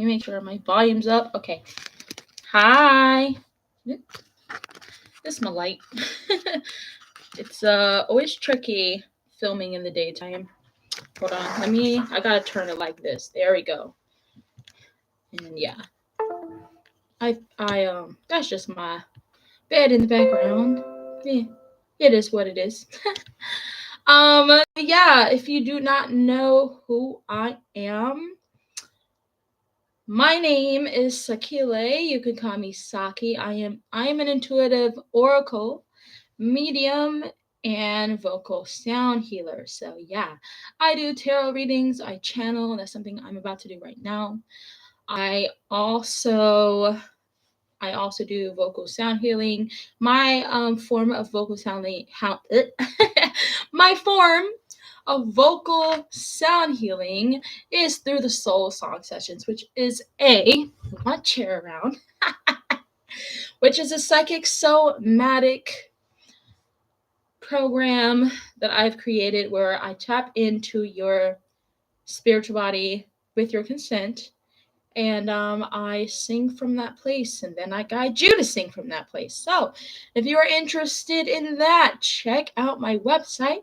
me make sure my volume's up. Okay. Hi. This is my light. It's always tricky filming in the daytime. Hold on. I gotta turn it like this. There we go. And yeah. That's just my bed in the background. Yeah. It is what it is. Yeah, if you do not know who I am, my name is Sakile. You can call me Saki. I am an intuitive oracle, medium, and vocal sound healer. So yeah, I do tarot readings, I channel, that's something I'm about to do right now. I also do vocal sound healing. My form of vocal sound my form of vocal sound healing is through the soul song sessions, which is my chair around, which is a psychic somatic program that I've created where I tap into your spiritual body with your consent, and I sing from that place, and then I guide you to sing from that place. So if you are interested in that, check out my website.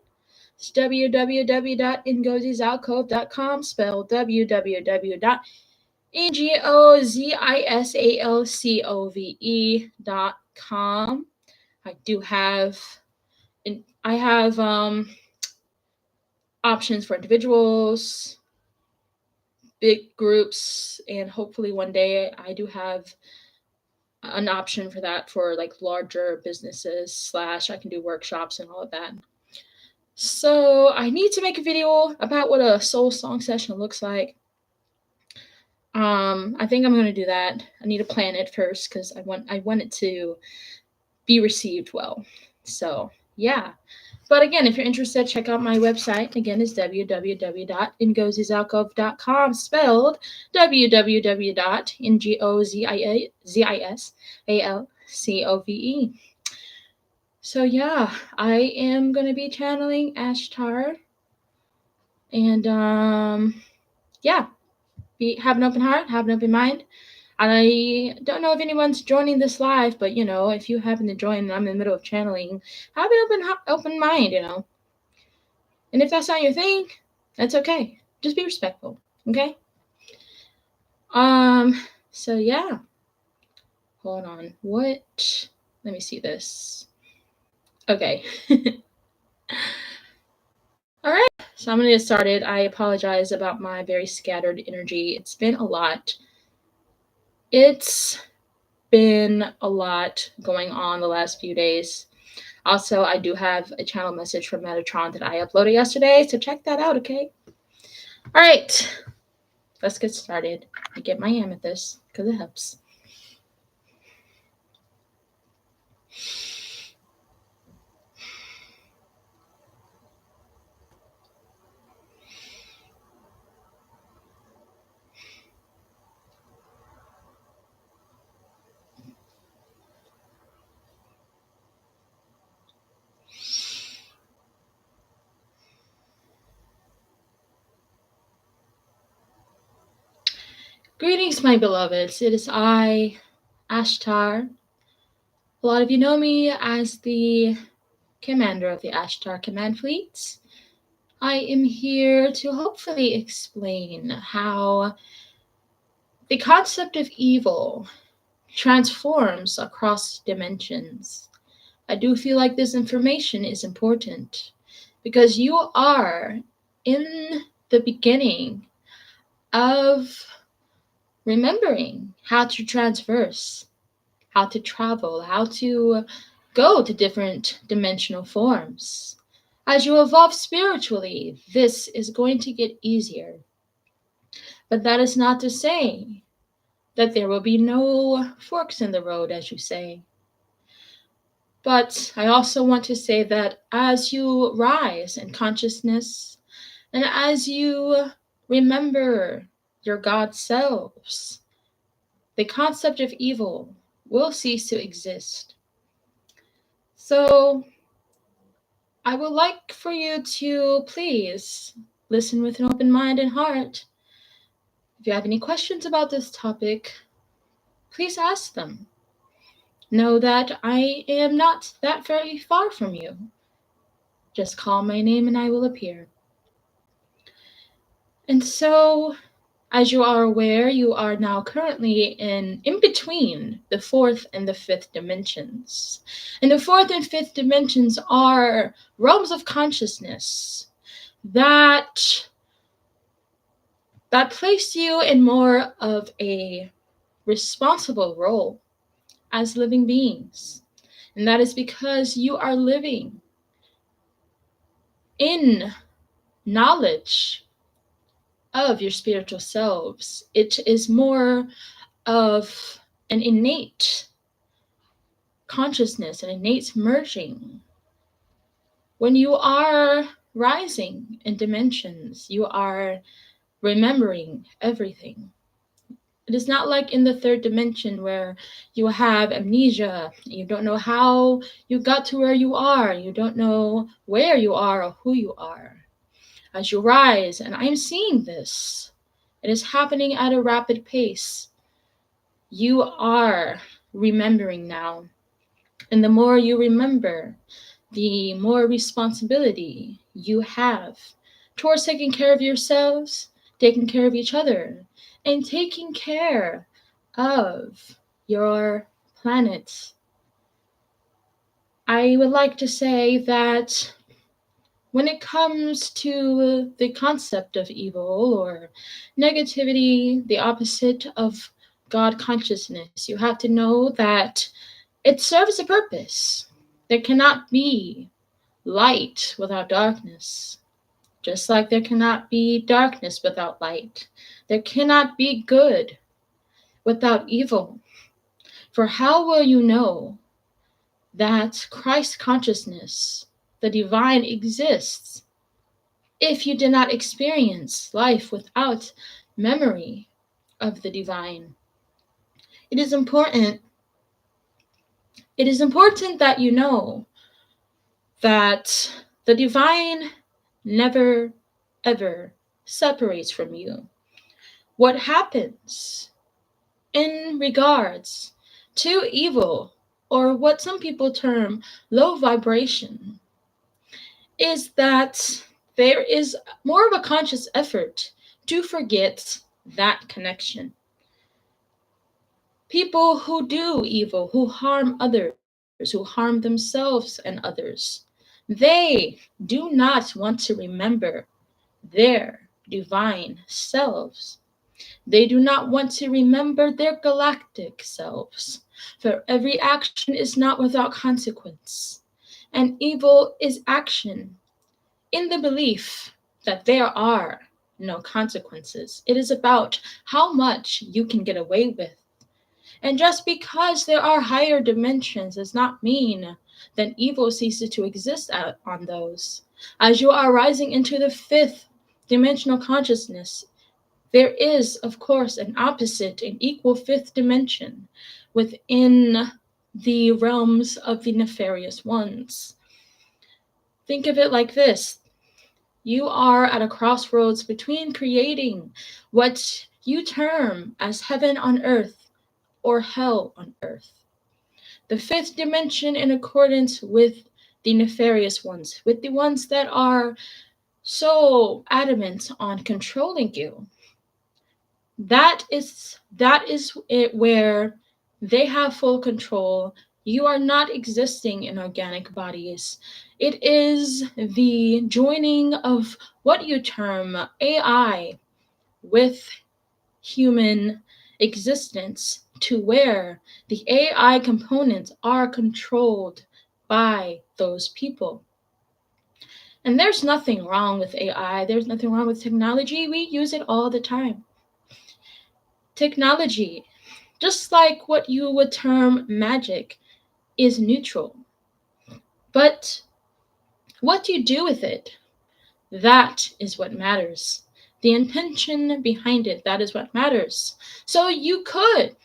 It's www.ngozizalcove.com, spelled www.ngozizalcove.com. I have options for individuals, big groups, and hopefully one day I do have an option for that for like larger businesses / I can do workshops and all of that. So I need to make a video about what a soul song session looks like. I think I'm gonna do that. I need to plan it first because I want it to be received well. So yeah. But again, if you're interested, check out my website. Again, it's www.ngozizalcove.com, spelled www.ngozizalcove. So yeah, I am going to be channeling Ashtar. And yeah, have an open heart, have an open mind. I don't know if anyone's joining this live, but if you happen to join and I'm in the middle of channeling, have an open mind, And if that's not your thing, that's okay. Just be respectful, okay? So yeah. Hold on. What? Let me see this. Okay. All right. So I'm going to get started. I apologize about my very scattered energy. It's been a lot. It's been a lot going on the last few days. Also, I do have a channel message from Metatron that I uploaded yesterday, so check that out, okay? All right, let's get started. I get my amethyst because it helps. Greetings, my beloveds. It is I, Ashtar. A lot of you know me as the commander of the Ashtar Command Fleet. I am here to hopefully explain how the concept of evil transforms across dimensions. I do feel like this information is important because you are in the beginning of remembering how to transverse, how to travel, how to go to different dimensional forms. As you evolve spiritually, this is going to get easier. But that is not to say that there will be no forks in the road, as you say. But I also want to say that as you rise in consciousness and as you remember your God selves, the concept of evil will cease to exist. So I would like for you to please listen with an open mind and heart. If you have any questions about this topic, please ask them. Know that I am not that very far from you. Just call my name and I will appear. And so, as you are aware, you are now currently in between the fourth and the fifth dimensions. And the fourth and fifth dimensions are realms of consciousness that place you in more of a responsible role as living beings. And that is because you are living in knowledge of your spiritual selves. It is more of an innate consciousness, an innate merging. When you are rising in dimensions, you are remembering everything. It is not like in the third dimension where you have amnesia. You don't know how you got to where you are. You don't know where you are or who you are. As you rise, and I'm seeing this, it is happening at a rapid pace. You are remembering now. And the more you remember, the more responsibility you have towards taking care of yourselves, taking care of each other, and taking care of your planet. I would like to say that when it comes to the concept of evil or negativity, the opposite of God consciousness, you have to know that it serves a purpose. There cannot be light without darkness, just like there cannot be darkness without light. There cannot be good without evil. For how will you know that Christ consciousness, the divine, exists if you did not experience life without memory of the divine? It is important. It is important that you know that the divine never, ever separates from you. What happens in regards to evil, or what some people term low vibration, is that there is more of a conscious effort to forget that connection. People who do evil, who harm others, who harm themselves and others, they do not want to remember their divine selves. They do not want to remember their galactic selves, for every action is not without consequence, and evil is action in the belief that there are no consequences. It is about how much you can get away with. And just because there are higher dimensions does not mean that evil ceases to exist on those. As you are rising into the fifth dimensional consciousness, there is, of course, an opposite and equal fifth dimension within the realms of the nefarious ones. Think of it like this: you are at a crossroads between creating what you term as heaven on earth or hell on earth. The fifth dimension, in accordance with the nefarious ones, with the ones that are so adamant on controlling you, that is it, where they have full control. You are not existing in organic bodies. It is the joining of what you term AI with human existence, to where the AI components are controlled by those people. And there's nothing wrong with AI, there's nothing wrong with technology. We use it all the time. Technology, just like what you would term magic, is neutral. But what you do with it, that is what matters. The intention behind it, that is what matters. So you could,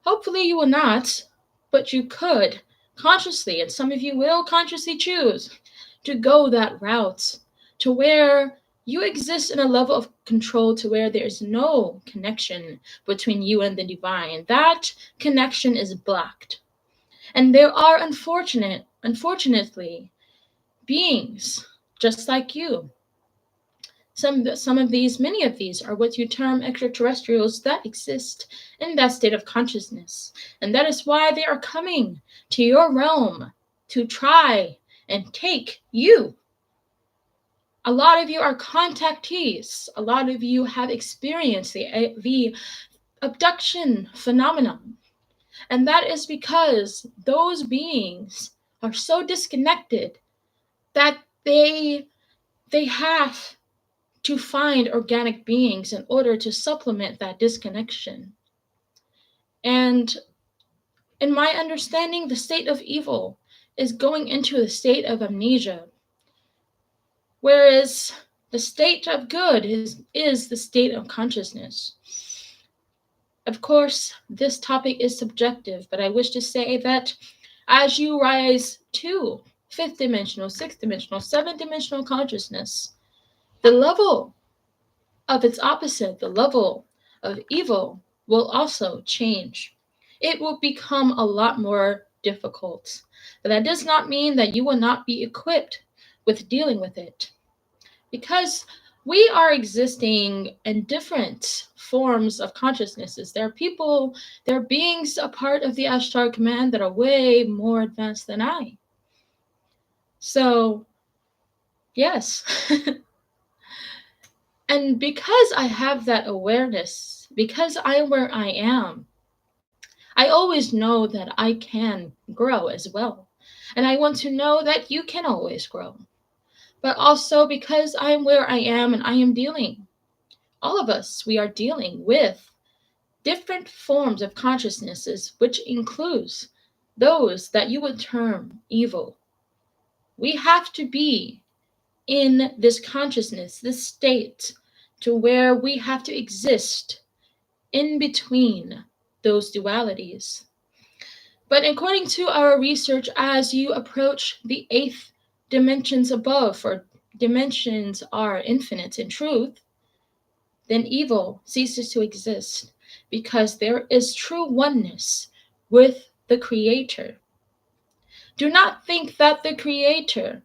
hopefully you will not, but you could consciously, and some of you will consciously choose to go that route, to where You exist in a level of control to where there is no connection between you and the divine. That connection is blocked. And there are unfortunately, beings just like you. Some of these, many of these, are what you term extraterrestrials that exist in that state of consciousness. And that is why they are coming to your realm to try and take you. A lot of you are contactees. A lot of you have experienced the abduction phenomenon. And that is because those beings are so disconnected that they have to find organic beings in order to supplement that disconnection. And in my understanding, the state of evil is going into the state of amnesia, whereas the state of good is the state of consciousness. Of course, this topic is subjective, but I wish to say that as you rise to fifth dimensional, sixth dimensional, seventh dimensional consciousness, the level of its opposite, the level of evil, will also change. It will become a lot more difficult. But that does not mean that you will not be equipped with dealing with it. Because we are existing in different forms of consciousnesses. There are people, there are beings a part of the Ashtar command that are way more advanced than I. So, yes. And because I have that awareness, because I am where I am, I always know that I can grow as well. And I want to know that you can always grow. But also because I am where I am and I am dealing, all of us, we are dealing with different forms of consciousnesses, which includes those that you would term evil. We have to be in this consciousness, this state, to where we have to exist in between those dualities. But according to our research, as you approach the eighth dimensions above, or dimensions are infinite in truth, then evil ceases to exist because there is true oneness with the Creator. Do not think that the Creator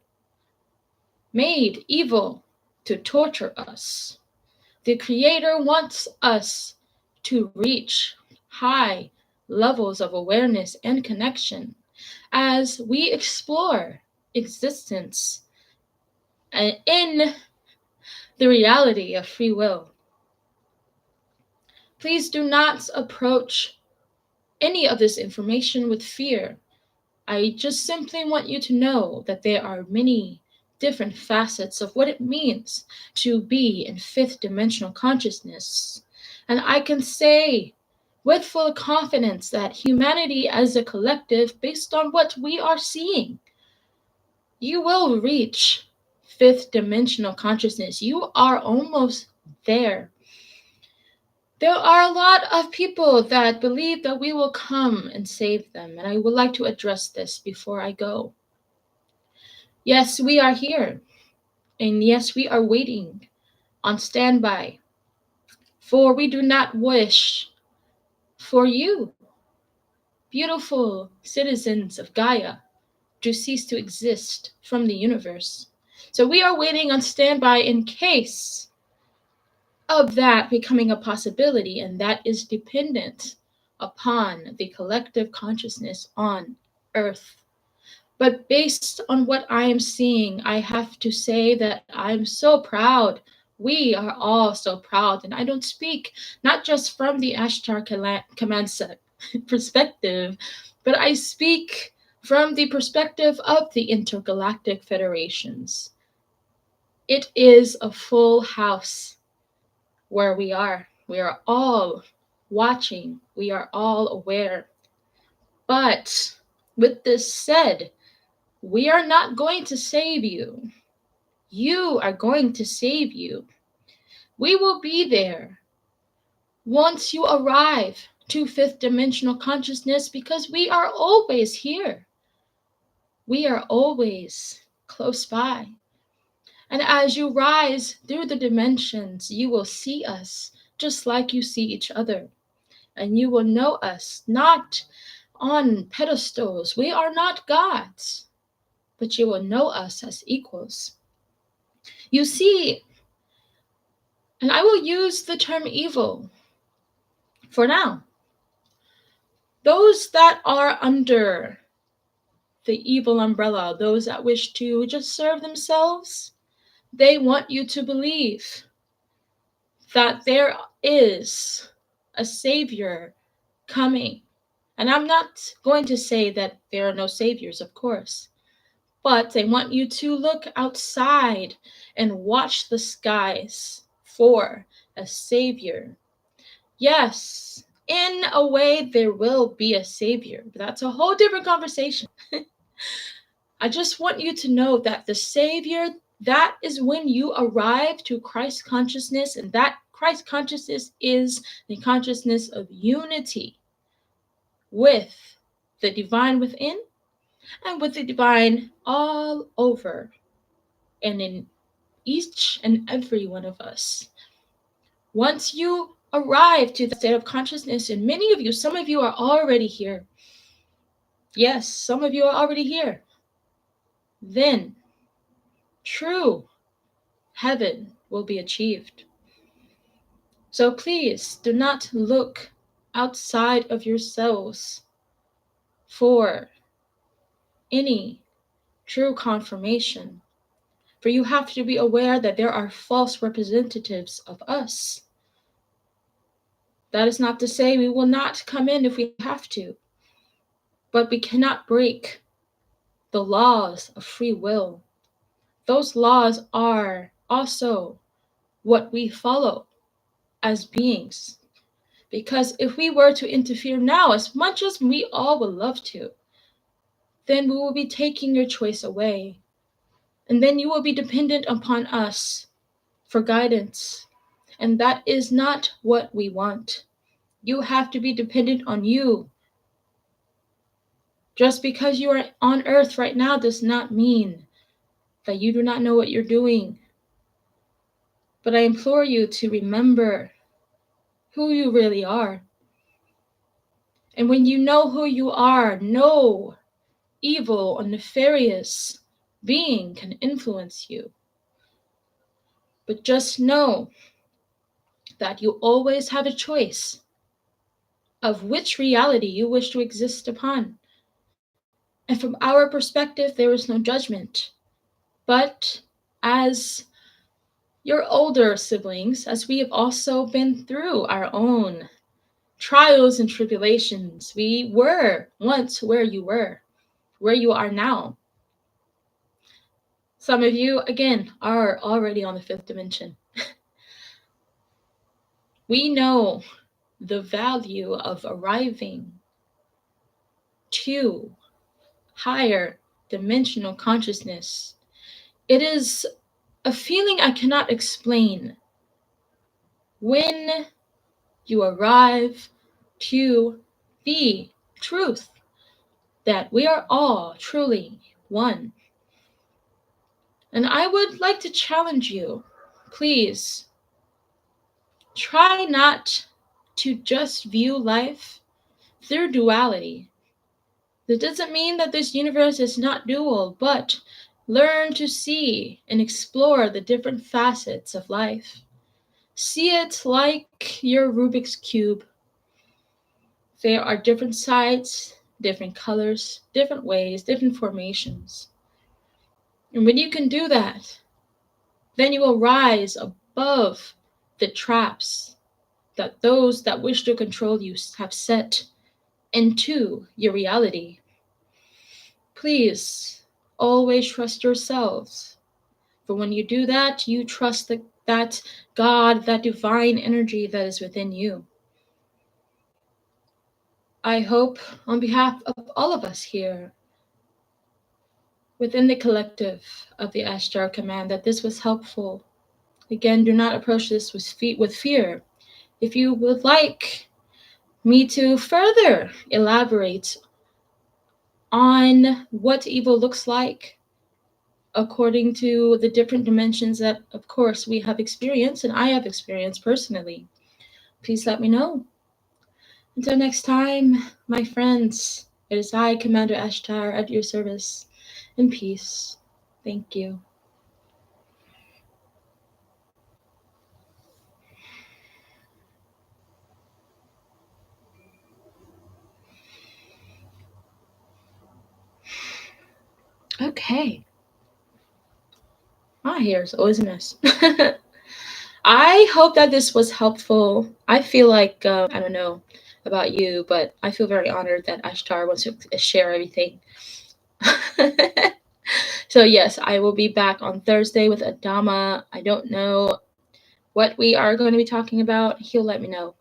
made evil to torture us. The Creator wants us to reach high levels of awareness and connection as we explore existence in the reality of free will. Please do not approach any of this information with fear. I just simply want you to know that there are many different facets of what it means to be in fifth dimensional consciousness. And I can say with full confidence that humanity as a collective, based on what we are seeing, you will reach fifth dimensional consciousness. You are almost there. There are a lot of people that believe that we will come and save them, and I would like to address this before I go. Yes, we are here, and yes, we are waiting on standby, for we do not wish for you, beautiful citizens of Gaia, to cease to exist from the universe. So we are waiting on standby in case of that becoming a possibility, and that is dependent upon the collective consciousness on Earth. But based on what I am seeing, I have to say that I'm so proud. We are all so proud. And I don't speak not just from the Ashtar command set perspective, but I speak from the perspective of the intergalactic federations. It is a full house where we are. We are all watching. We are all aware. But with this said, we are not going to save you. You are going to save you. We will be there once you arrive to fifth dimensional consciousness because we are always here. We are always close by. And as you rise through the dimensions, you will see us just like you see each other. And you will know us not on pedestals. We are not gods, but you will know us as equals. You see, and I will use the term evil for now. Those that are under the evil umbrella, those that wish to just serve themselves, they want you to believe that there is a savior coming. And I'm not going to say that there are no saviors, of course, but they want you to look outside and watch the skies for a savior. Yes, in a way, there will be a savior, but that's a whole different conversation. I just want you to know that the savior, that is when you arrive to Christ consciousness, and that Christ consciousness is the consciousness of unity with the divine within and with the divine all over and in each and every one of us. Once you arrive to the state of consciousness, and many of you, some of you are already here. Yes, some of you are already here. Then true heaven will be achieved. So please do not look outside of yourselves for any true confirmation. For you have to be aware that there are false representatives of us. That is not to say we will not come in if we have to, but we cannot break the laws of free will. Those laws are also what we follow as beings. Because if we were to interfere now, as much as we all would love to, then we will be taking your choice away. And then you will be dependent upon us for guidance. And that is not what we want. You have to be dependent on you. Just because you are on earth right now does not mean that you do not know what you're doing. But I implore you to remember who you really are. And when you know who you are, no evil or nefarious being can influence you. But just know that you always have a choice of which reality you wish to exist upon. And from our perspective, there is no judgment. But as your older siblings, as we have also been through our own trials and tribulations, we were once where you are now. Some of you, again, are already on the fifth dimension. We know the value of arriving to higher dimensional consciousness. It is a feeling I cannot explain. When you arrive to the truth that we are all truly one. And I would like to challenge you, please try not to just view life through duality. That doesn't mean that this universe is not dual, but learn to see and explore the different facets of life. See it like your Rubik's Cube. There are different sides, different colors, different ways, different formations. And when you can do that, then you will rise above the traps that those that wish to control you have set into your reality. Please always trust yourselves. For when you do that, you trust that God, that divine energy that is within you. I hope, on behalf of all of us here, within the collective of the Ashtar Command, that this was helpful. Again, do not approach this with fear. If you would like me to further elaborate on what evil looks like, according to the different dimensions that, of course, we have experienced and I have experienced personally. Please let me know. Until next time, my friends, it is I, Commander Ashtar, at your service. In peace. Thank you. Okay. My hair is always a mess. I hope that this was helpful. I feel like, I don't know about you, but I feel very honored that Ashtar wants to share everything. So, yes, I will be back on Thursday with Adama. I don't know what we are going to be talking about. He'll let me know.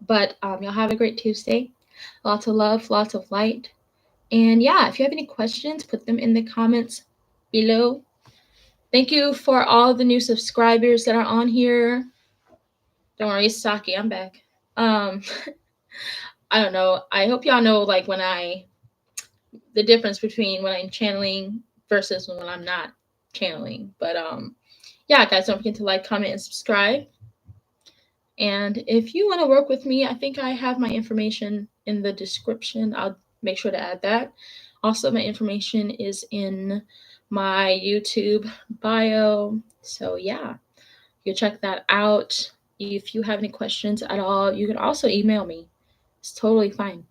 But y'all have a great Tuesday. Lots of love, lots of light. And yeah, if you have any questions, put them in the comments below. Thank you for all the new subscribers that are on here. Don't worry, Saki, I'm back. Um, I don't know. I hope y'all know like the difference between when I'm channeling versus when I'm not channeling. But yeah, guys, don't forget to like, comment, and subscribe. And if you want to work with me, I think I have my information in the description. I'll make sure to add that. Also, my information is in my YouTube bio. So, yeah, you check that out. If you have any questions at all, you can also email me. It's totally fine.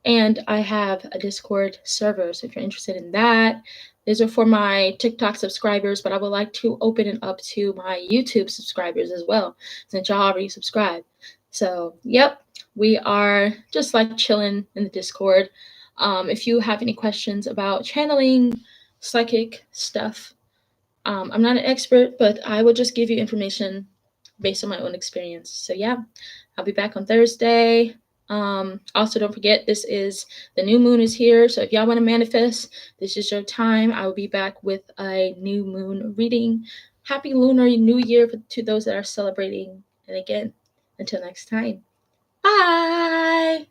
And I have a Discord server, so if you're interested in that, these are for my TikTok subscribers, but I would like to open it up to my YouTube subscribers as well, since y'all already subscribed. So, yep, we are just like chilling in the Discord. If you have any questions about channeling, psychic stuff, I'm not an expert, but I will just give you information based on my own experience. So, yeah, I'll be back on Thursday. Also, don't forget, this is the new moon is here. So if y'all want to manifest, this is your time. I will be back with a new moon reading. Happy Lunar New Year to those that are celebrating. And again, until next time, bye.